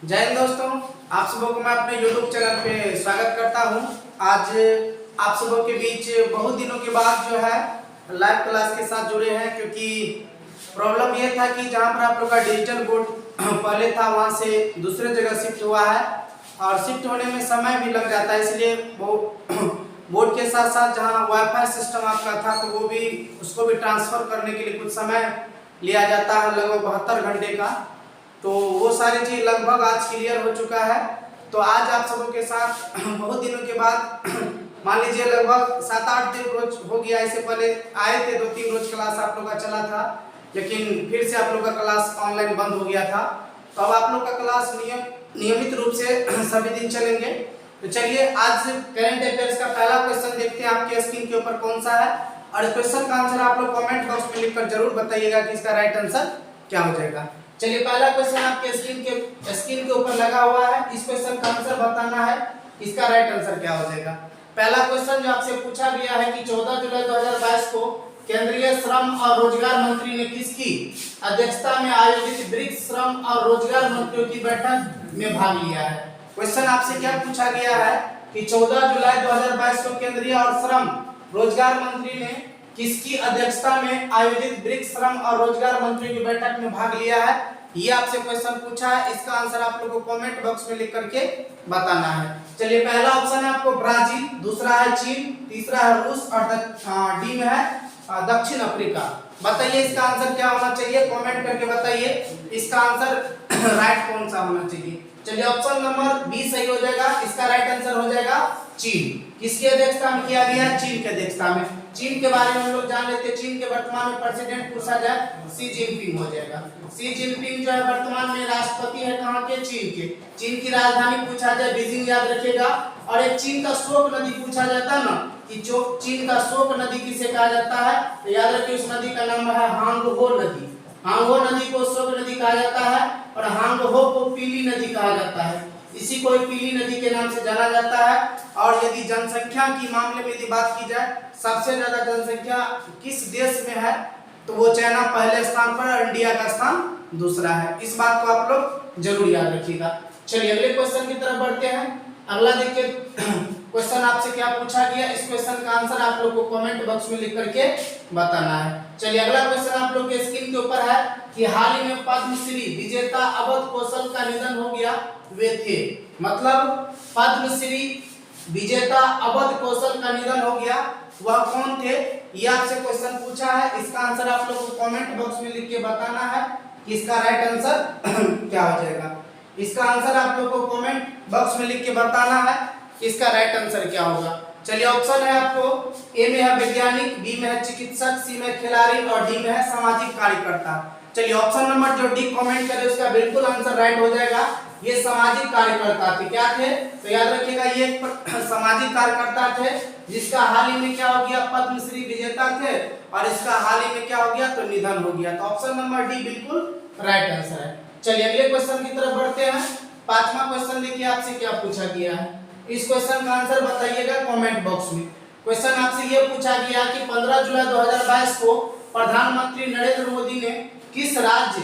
जय हिंद दोस्तों, आप सबों को मैं अपने YouTube चैनल पे स्वागत करता हूं। आज आप सबों के बीच बहुत दिनों के बाद जो है लाइव क्लास के साथ जुड़े हैं, क्योंकि प्रॉब्लम ये था कि जहां पर आप लोग का डिजिटल बोर्ड पहले था वहां से दूसरे जगह शिफ्ट हुआ है और शिफ्ट होने में समय भी लग जाता है, इसलिए वो बोर्ड के साथ साथ जहां वाईफाई सिस्टम आपका था तो वो भी उसको भी ट्रांसफर करने के लिए कुछ समय लिया जाता है, लगभग 72 घंटे का। तो वो सारी चीज लगभग आज क्लियर हो चुका है। तो आज आप सबों के साथ बहुत दिनों के बाद मान लीजिए लगभग 7-8 दिन रोज हो गया, इससे पहले आए थे 2-3 रोज क्लास आप लोग का चला था, लेकिन फिर से आप लोग का क्लास ऑनलाइन बंद हो गया था। तो अब आप लोग का क्लास नियमित रूप से सभी दिन चलेंगे। तो चलिए आज करंट अफेयर्स का पहला क्वेश्चन देखते हैं आपके स्क्रीन के ऊपर कौन सा है, और इस क्वेश्चन का आंसर आप लोग कमेंट बॉक्स में लिखकर जरूर बताइएगा कि इसका राइट आंसर क्या हो जाएगा। चलिए पहला क्वेश्चन आपके स्क्रीन के ऊपर लगा हुआ है, इस क्वेश्चन का आंसर बताना है, इसका राइट आंसर क्या हो जाएगा। पहला क्वेश्चन जो आपसे पूछा गया है कि 14 जुलाई 2022 को केंद्रीय श्रम और रोजगार मंत्री ने किसकी अध्यक्षता में आयोजित ब्रिक्स श्रम और रोजगार मंत्रियों की बैठक में भाग लिया है। क्वेश्चन आपसे क्या पूछा गया है कि 14 जुलाई 2022 को केंद्रीय और श्रम रोजगार मंत्री ने किसकी अध्यक्षता में आयोजित ब्रिक्स श्रम और रोजगार मंत्रियों की बैठक में भाग लिया है, ये आपसे क्वेश्चन पूछा है। इसका आंसर आप लोगों को कमेंट बॉक्स में लिख करके बताना है। चलिए पहला ऑप्शन है आपको ब्राजील, दूसरा है चीन, तीसरा है रूस और डी में है दक्षिण अफ्रीका। बताइए इसका आंसर क्या होना चाहिए, कमेंट करके बताइए इसका आंसर राइट कौन सा होना चाहिए। चलिए ऑप्शन नंबर बी सही हो जाएगा, इसका राइट आंसर हो जाएगा चीन। किसकी अध्यक्षता में किया गया है, चीन की अध्यक्षता में। चीन के बारे में हम लोग जान लेते हैं, चीन के वर्तमान में प्रेसिडेंट पूछा जाए शी जिनपिंग हो जाएगा। शी जिनपिंग जो है वर्तमान में राष्ट्रपति है कहां के, चीन के। चीन की राजधानी पूछा जाए बीजिंग याद रखिएगा। और एक चीन का शोक नदी पूछा जाता है ना कि जो चीन का शोक नदी किसे कहा जाता है, तो याद रखिए उस नदी का नाम है हांगहो नदी। हांगहो नदी को शोक नदी कहा जाता है और हांगहो को पीली नदी कहा जाता है, इसी को पीली नदी के नाम से जाना जाता है। और यदि जनसंख्या की मामले में यदि बात की जाए, सबसे ज्यादा जनसंख्या किस देश में है, तो वो चाइना पहले स्थान पर और इंडिया का स्थान दूसरा है। इस बात को आप लोग जरूर याद रखिएगा। चलिए अगले क्वेश्चन की तरफ बढ़ते हैं। अगला देखिए क्वेश्चन आपसे क्या पूछा गया, इस क्वेश्चन का आंसर आप लोग को कमेंट बॉक्स में लिख करके बताना है। चलिए अगला क्वेश्चन आप लोग के स्क्रीन के ऊपर है कि हाल ही में पद्मश्री विजेता अवध कौशल का निधन हो गया, वे थे। मतलब पद्मश्री विजेता अवध कौशल का निधन हो गया, वह कौन थे, ये आपसे क्वेश्चन पूछा है। इसका आंसर आप लोग को कमेंट बॉक्स में लिख के बताना है कि इसका राइट आंसर क्या हो जाएगा। इसका आंसर आप लोग को कमेंट बॉक्स में लिख के बताना है कि इसका राइट आंसर क्या होगा। चलिए ऑप्शन है आपको, ए में है वैज्ञानिक, बी में है चिकित्सक, सी में खिलाड़ी और डी में है सामाजिक कार्यकर्ता। चलिए ऑप्शन नंबर जो डी कमेंट करे उसका बिल्कुल आंसर राइट हो जाएगा। ये सामाजिक कार्यकर्ता थे। क्या थे, तो याद रखिएगा ये सामाजिक कार्यकर्ता थे जिसका हाल ही में क्या हो गया, पद्मश्री विजेता थे और इसका हाल ही में क्या हो गया, तो निधन हो गया। तो ऑप्शन नंबर डी बिल्कुल राइट आंसर है। चलिए अगले क्वेश्चन की तरफ बढ़ते हैं। पांचवा क्वेश्चन देखिए आपसे क्या पूछा गया है, इस क्वेश्चन का आंसर बताइएगा कमेंट बॉक्स में। क्वेश्चन आपसे ये पूछा गया कि 15 जुलाई 2022 को प्रधानमंत्री नरेंद्र मोदी ने किस राज्य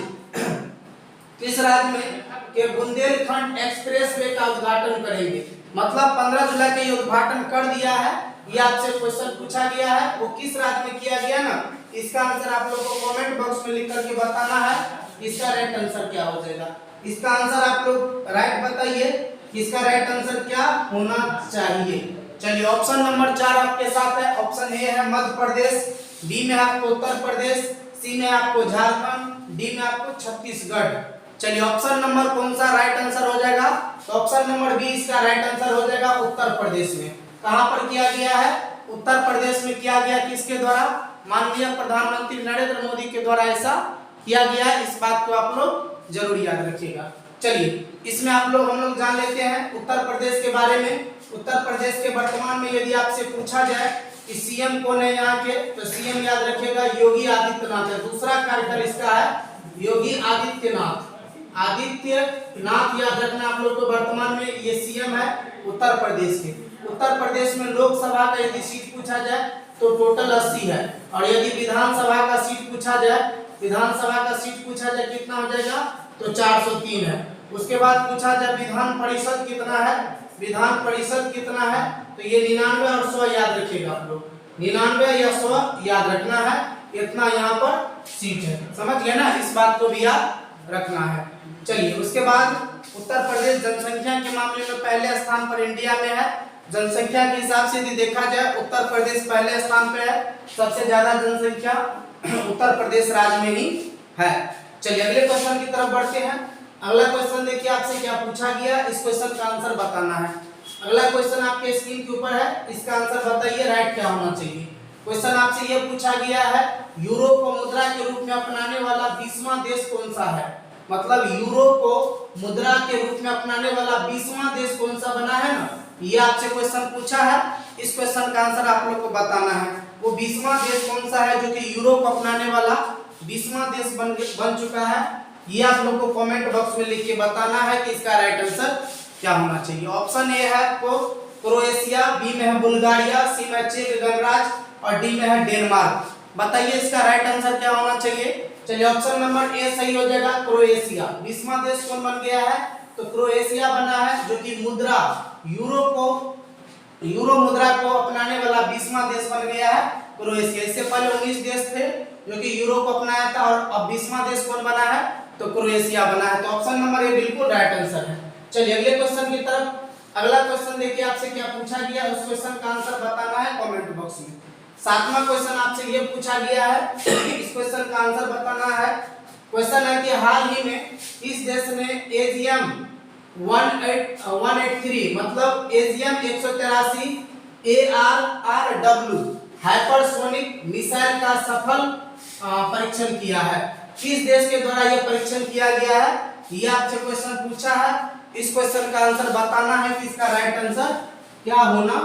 में के बुंदेलखंड एक्सप्रेसवे का उद्घाटन करेंगे। मतलब 15 जुलाई के ये उद्घाटन कर दिया है, ये आपसे क्वेश्चन पूछा गया है, वो किस राज्य में किया गया ना, इसका आंसर आप लोगों को कमेंट बॉक्स में लिख करके बताना है, इसका राइट आंसर क्या हो जाएगा। इसका आंसर आप लोग राइट बताइए, इसका राइट आंसर क्या होना चाहिए। चलिए ऑप्शन नंबर 4 आपके साथ है। ऑप्शन ए है मध्य प्रदेश, बी में आपको उत्तर प्रदेश, सी में आपको झारखंड, डी में आपको छत्तीसगढ़। चलिए ऑप्शन नंबर कौन सा राइट आंसर हो जाएगा, तो ऑप्शन नंबर बी इसका राइट आंसर हो जाएगा उत्तर प्रदेश में। कहां पर किया गया है, उत्तर प्रदेश में किया गया, किसके द्वारा, माननीय प्रधानमंत्री नरेंद्र मोदी के द्वारा ऐसा किया गया है। इस बात को आप लोग जरूर याद रखिएगा। चलिए इसमें हम लोग जान लेते हैं उत्तर प्रदेश के बारे में। उत्तर प्रदेश के वर्तमान में यदि आपसे पूछा जाए कि सीएम कौन है यहाँ के, तो सीएम याद रखिएगा योगी आदित्यनाथ है। दूसरा कार्यकाल इसका है योगी आदित्यनाथ याद रखना आप लोग को। वर्तमान में ये सीएम है उत्तर प्रदेश के। उत्तर प्रदेश में लोकसभा का यदि सीट पूछा जाए तो टोटल 80 है, और यदि विधानसभा का सीट पूछा जाए कितना हो जाएगा, तो 403 है। उसके बाद पूछा जाए विधान परिषद कितना है, विधान परिषद कितना है, तो ये 99 और 100 याद रखिएगा आप लोग, 99 या 100 याद रखना है, इतना यहाँ पर सीट है, समझ गए ना, इस बात को भी याद रखना है। चलिए उसके बाद उत्तर प्रदेश जनसंख्या के मामले में पहले स्थान पर इंडिया में है। जनसंख्या के हिसाब से यदि देखा जाए उत्तर प्रदेश पहले स्थान पे है, सबसे ज्यादा जनसंख्या उत्तर प्रदेश राज्य में ही है। चलिए अगले क्वेश्चन की तरफ बढ़ते हैं। अगला क्वेश्चन देखिए आपसे क्या पूछा गया, इस क्वेश्चन का आंसर बताना है। अगला क्वेश्चन आपके स्क्रीन के ऊपर है, इसका आंसर बताइए राइट क्या होना चाहिए। क्वेश्चन आपसे यह पूछा गया है यूरो को मुद्रा के रूप में अपनाने वाला 20वां देश कौन सा है, मतलब यूरो को मुद्रा के रूप में अपनाने वाला 20वां देश कौन सा बना है ना, ये आपसे क्वेश्चन पूछा है। इस क्वेश्चन का आंसर आप लोग को बताना है, वो 20वां देश कौन सा है जो कि यूरो को अपनाने वाला 20वां देश बन चुका है। ये आप लोग को कमेंट बॉक्स में लिख के बताना है कि इसका राइट आंसर क्या होना चाहिए। ऑप्शन ए है आपको क्रोएशिया, बी में है बुल्गारिया, सी में चेक गणराज्य और डी में है डेनमार्क। बताइए इसका राइट आंसर क्या होना चाहिए। चलिए ऑप्शन नंबर ए सही हो जाएगा क्रोएशिया। 20वां देश कौन बन गया है, तो क्रोएशिया बना है जो कि मुद्रा यूरो मुद्रा को अपनाने वाला 20वां देश बन गया है क्रोएशिया। इससे पहले 19 देश थे जो कि यूरो को अपनाया था और अब 20वां देश कौन बना है, तो क्रोएशिया बना है। तो ऑप्शन नंबर ए बिल्कुल राइट आंसर है। चलिए अगले क्वेश्चन की तरफ। अगला क्वेश्चन देखिए आपसे क्या पूछा गया, उस क्वेश्चन का आंसर बताना है कमेंट बॉक्स में। 7वां क्वेश्चन आपसे ये पूछा गया है, इस क्वेश्चन का आंसर बताना है। क्वेश्चन है कि हाल ही में इस देश ने एजीएम 183 मतलब एजीएम 183 ARRW हाइपरसोनिक मिसाइल का सफल परीक्षण किया है। किस देश के द्वारा यह परीक्षण किया गया है, ये आपसे क्वेश्चन पूछा है। इस क्वेश्चन का आंसर बताना है कि इसका राइट आंसर क्या होना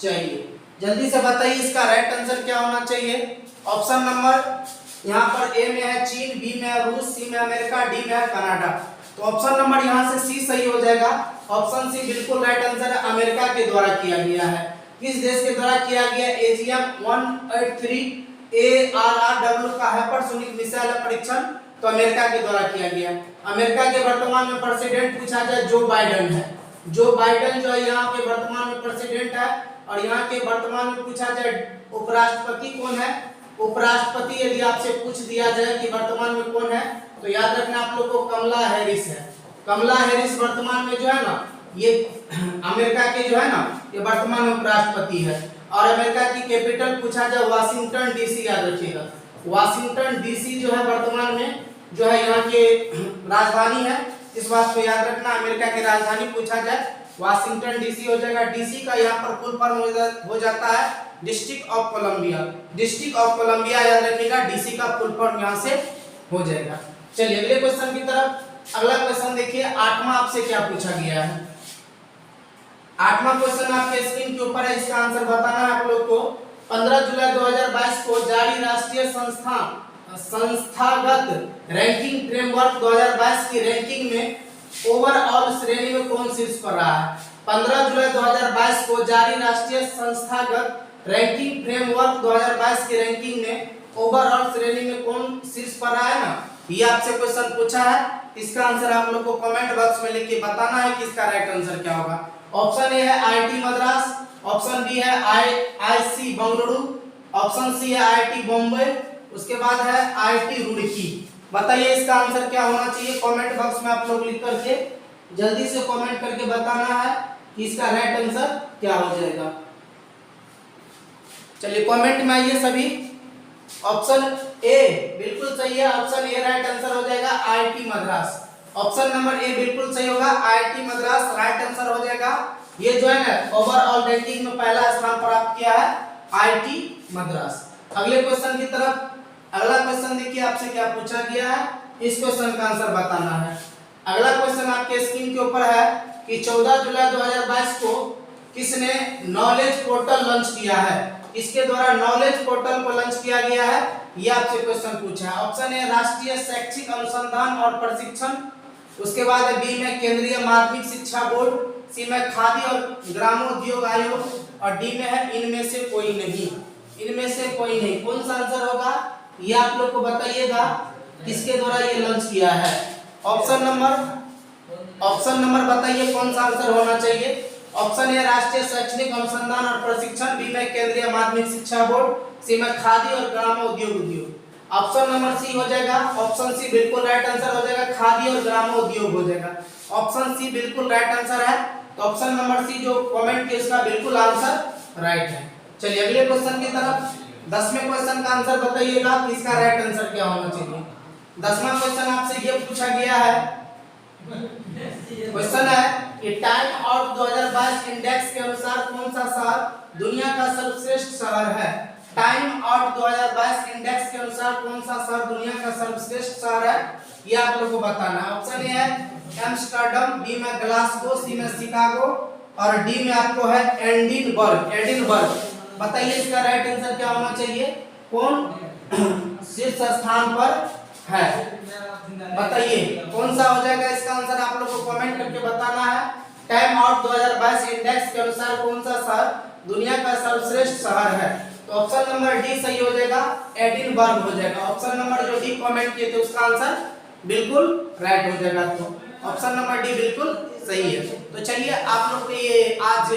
चाहिए। जल्दी से बताइए इसका राइट आंसर क्या होना चाहिए। ऑप्शन नंबर यहाँ पर ए में है चीन, बी में है रूस, सी में अमेरिका, डी में है कनाडा। तो ऑप्शन नंबर यहाँ से सी सही हो जाएगा। ऑप्शन सी बिल्कुल राइट आंसर है, अमेरिका के द्वारा किया गया है। किस देश के द्वारा किया गया, एजीएम 183 ARRW का हाइपरसोनिक मिसाइल परीक्षण तो अमेरिका के द्वारा किया गया। अमेरिका के वर्तमान में प्रेसिडेंट पूछा जाए जो बाइडेन है। जो बाइडेन जो है यहाँ के वर्तमान में प्रेसिडेंट है और यहाँ के वर्तमान में पूछा जाए उपराष्ट्रपति कौन है। उपराष्ट्रपति यदि आपसे पूछ दिया जाए कि वर्तमान में कौन है, तो याद रखना आप लोग को कमला हैरिस है। कमला हैरिस वर्तमान में जो है ना, ये अमेरिका के जो है ना, ये वर्तमान में उपराष्ट्रपति है। और अमेरिका की कैपिटल पूछा जाए वाशिंगटन डीसी, याद रखिएगा वाशिंगटन डीसी जो है वर्तमान में जो है यहाँ के राजधानी है। इस बात को याद रखना, अमेरिका की राजधानी पूछा जाए वाशिंगटन डीसी हो जाएगा। डीसी का यहाँ पर फुल फॉर्म हो जाता है district of Columbia. District of Columbia याद रखिएगा, डीसी का फुल फॉर्म यहाँ से हो जाएगा। चलिए अगले क्वेश्चन की तरफ। अगला क्वेश्चन देखिए, 8वां आपसे क्या पूछा गया है। 8वां क्वेश्चन आपके स्क्रीन के ऊपर है, इसका आंसर बताना है आप लोग को। 15 जुलाई 2022 को जारी राष्ट्रीय संस्थागत रैंकिंग फ्रेमवर्क 2022 की रैंकिंग में ओवरऑल श्रेणी में कौन शीर्ष पर रहा है। 15 जुलाई 2022 को जारी राष्ट्रीय संस्थागत रैंकिंग फ्रेमवर्क 2022 की रैंकिंग में ओवरऑल श्रेणी में कौन शीर्ष पर रहा है ना, ये आपसे क्वेश्चन पूछा है। इसका आंसर आप लोग को कमेंट बॉक्स में लिख के बताना है कि इसका राइट आंसर क्या होगा। ऑप्शन ए है आईआईटी मद्रास, ऑप्शन बी है आईआईसी बेंगलुरु, ऑप्शन सी है आईआईटी बॉम्बे, उसके बाद है आईआईटी रुड़की। बताइए इसका आंसर क्या होना चाहिए। कमेंट बॉक्स में आप लोग लिख करके जल्दी से कमेंट करके बताना है कि इसका राइट आंसर क्या हो जाएगा। चलिए कमेंट में आइए सभी। ऑप्शन ए बिल्कुल सही है, ऑप्शन ए राइट आंसर हो जाएगा IIT Madras. Option number A बिल्कुल सही होगा, आईआईटी मद्रास राइट आंसर हो जाएगा। ये जो है ना ओवरऑल रैंकिंग में पहला स्थान प्राप्त किया है आईआईटी मद्रास। अगले क्वेश्चन की तरफ। अगला क्वेश्चन देखिए आपसे क्या पूछा गया है, इस क्वेश्चन का आंसर बताना है। अगला क्वेश्चन आपके स्क्रीन के ऊपर है कि 14 जुलाई 2022 को किसने नॉलेज पोर्टल लॉन्च किया है। इसके द्वारा नॉलेज पोर्टल को लॉन्च किया गया है, ये आपसे क्वेश्चन पूछा है। ऑप्शन ए राष्ट्रीय शैक्षिक अनुसंधान और प्रशिक्षण, उसके बाद बी में केंद्रीय माध्यमिक शिक्षा बोर्ड, सी में खादी और ग्रामोद्योग आयोग और डी में है इनमें से कोई नहीं। इनमें से कोई नहीं, कौन सा आंसर होगा ये आप लोग को बताइएगा किसके द्वारा ये लॉन्च किया है। ऑप्शन नंबर ऑप्शन नंबर बताइए कौन सा आंसर होना चाहिए। ऑप्शन ए राष्ट्रीय शैक्षणिक अनुसंधान और प्रशिक्षण, बी में केंद्रीय माध्यमिक शिक्षा बोर्ड, सी में खादी और ग्रामोद्योग उद्योग। ऑप्शन नंबर सी हो जाएगा। ऑप्शन सी बिल्कुल राइट आंसर हो जाएगा, खादी और ग्रामोद्योग हो जाएगा। ऑप्शन सी बिल्कुल राइट आंसर है। तो ऑप्शन नंबर सी जो कमेंट किया इसका बिल्कुल आंसर राइट है। चलिए अगले क्वेश्चन की तरफ। 10वें क्वेश्चन का आंसर बताइएगा कि इसका राइट आंसर क्या होना चाहिए। 10वां क्वेश्चन आपसे ये पूछा गया है, क्वेश्चन है कि टाइम आउट 2022 इंडेक्स के अनुसार कौन सा शहर दुनिया का सर्वश्रेष्ठ शहर है। टाइम आउट 2022 इंडेक्स के अनुसार कौन सा शहर दुनिया का सर्वश्रेष्ठ शहर है, ये आप लोगों को बताना है। ऑप्शन ए है एम्स्टर्डम, बी में ग्लासगो, सी में शिकागो और डी में आपको है एडिनबर्ग। एडिनबर्ग बताइए इसका राइट आंसर क्या होना चाहिए, कौन शीर्ष स्थान पर है, बताइए कौन सा हो जाएगा इसका आंसर। आप लोगों को कमेंट करके बताना है। टाइम आउट 2022 इंडेक्स के अनुसार कौन सा शहर दुनिया का सर्वश्रेष्ठ शहर है। तो ऑप्शन नंबर डी सही हो जाएगा, एडिनबर्ग हो जाएगा। ऑप्शन नंबर जो डी कमेंट किए थे उसका आंसर बिल्कुल राइट हो जाएगा। तो ऑप्शन नंबर डी बिल्कुल सही है। तो चलिए आप लोग के ये आज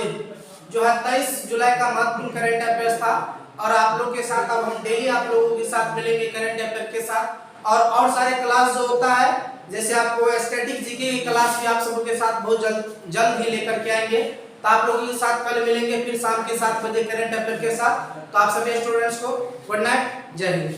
जो है 23 जुलाई का महत्वपूर्ण करंट अफेयर्स था और आप लोग के साथ अब हम डेली आप लोगों के साथ मिलेंगे करंट अफेयर के साथ। और सारे क्लास जो होता है, जैसे आपको स्टैटिक जीके की क्लास भी आप सबों के साथ बहुत जल्द ही लेकर के आएंगे। तो आप लोगों के साथ कल मिलेंगे फिर शाम के 7 बजे करंट अफेयर के साथ। तो आप सभी स्टूडेंट्स को गुड नाइट, जय हिंद।